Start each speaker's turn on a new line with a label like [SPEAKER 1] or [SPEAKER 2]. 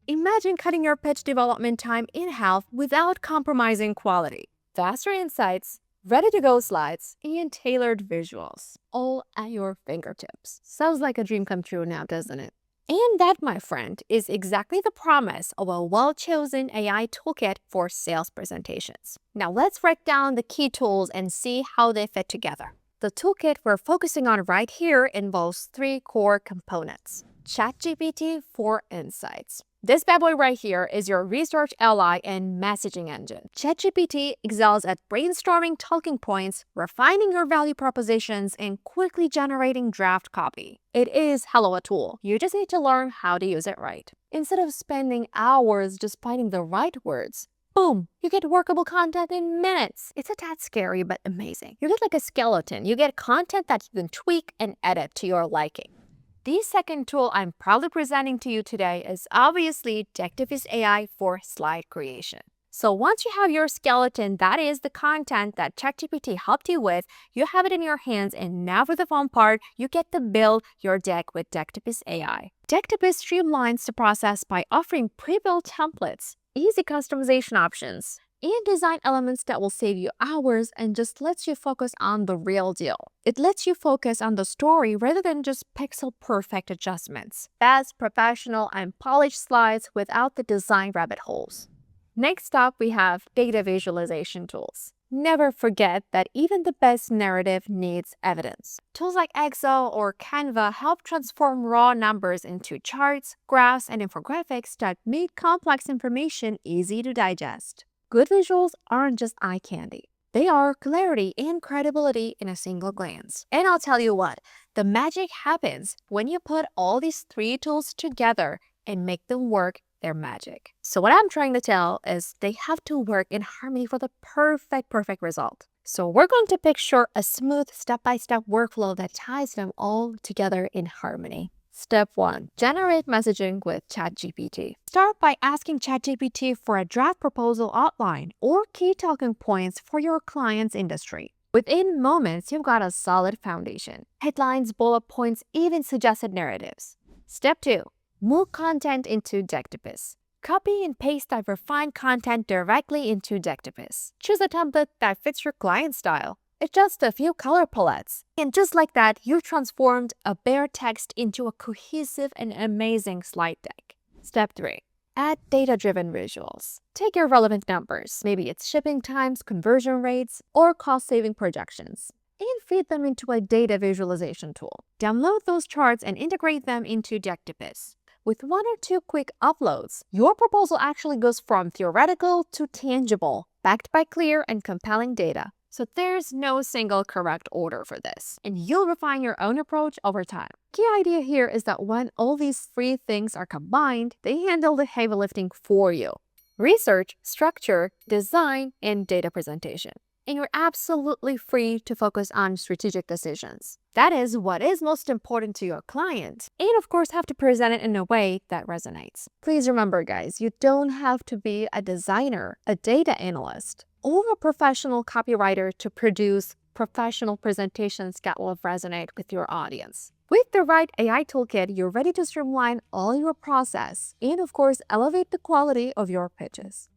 [SPEAKER 1] Imagine cutting your pitch development time in half without compromising quality. Faster insights, ready-to-go slides, and tailored visuals, all at your fingertips. Sounds like a dream come true now, doesn't it? And that, my friend, is exactly the promise of a well-chosen AI toolkit for sales presentations. Now let's break down the key tools and see how they fit together. The toolkit we're focusing on right here involves three core components. ChatGPT for Insights. This bad boy right here is your research ally and messaging engine. ChatGPT excels at brainstorming talking points, refining your value propositions, and quickly generating draft copy. It is hella a tool. You just need to learn how to use it right. Instead of spending hours just finding the right words, boom, you get workable content in minutes. It's a tad scary, but amazing. You get like a skeleton. You get content that you can tweak and edit to your liking. The second tool I'm proudly presenting to you today is obviously Decktopus AI for slide creation. So once you have your skeleton, that is the content that ChatGPT helped you with, you have it in your hands, and now for the fun part, you get to build your deck with Decktopus AI. Decktopus streamlines the process by offering pre-built templates, easy customization options, and design elements that will save you hours and just lets you focus on the real deal. It lets you focus on the story rather than just pixel-perfect adjustments. Fast, professional, and polished slides without the design rabbit holes. Next up, we have data visualization tools. Never forget that even the best narrative needs evidence. Tools like Excel or Canva help transform raw numbers into charts, graphs, and infographics that make complex information easy to digest. Good visuals aren't just eye candy. They are clarity and credibility in a single glance. And I'll tell you what, the magic happens when you put all these three tools together and make them work their magic. So what I'm trying to tell is they have to work in harmony for the perfect result. So we're going to picture a smooth step-by-step workflow that ties them all together in harmony. Step 1. Generate messaging with ChatGPT. Start by asking ChatGPT for a draft proposal outline or key talking points for your client's industry. Within moments, you've got a solid foundation. Headlines, bullet points, even suggested narratives. Step 2. Move content into Decktopus. Copy and paste that refined content directly into Decktopus. Choose a template that fits your client style. Adjust a few color palettes. And just like that, you've transformed a bare text into a cohesive and amazing slide deck. Step 3. Add data-driven visuals. Take your relevant numbers, maybe it's shipping times, conversion rates, or cost-saving projections, and feed them into a data visualization tool. Download those charts and integrate them into Decktopus. With 1 or 2 quick uploads, your proposal actually goes from theoretical to tangible, backed by clear and compelling data. So there's no single correct order for this, and you'll refine your own approach over time. Key idea here is that when all these three things are combined, they handle the heavy lifting for you. Research, structure, design, and data presentation. And you're absolutely free to focus on strategic decisions. That is what is most important to your client. And of course, have to present it in a way that resonates. Please remember, guys, you don't have to be a designer, a data analyst, or a professional copywriter to produce professional presentations that will resonate with your audience. With the right AI toolkit, you're ready to streamline all your process and, of course, elevate the quality of your pitches.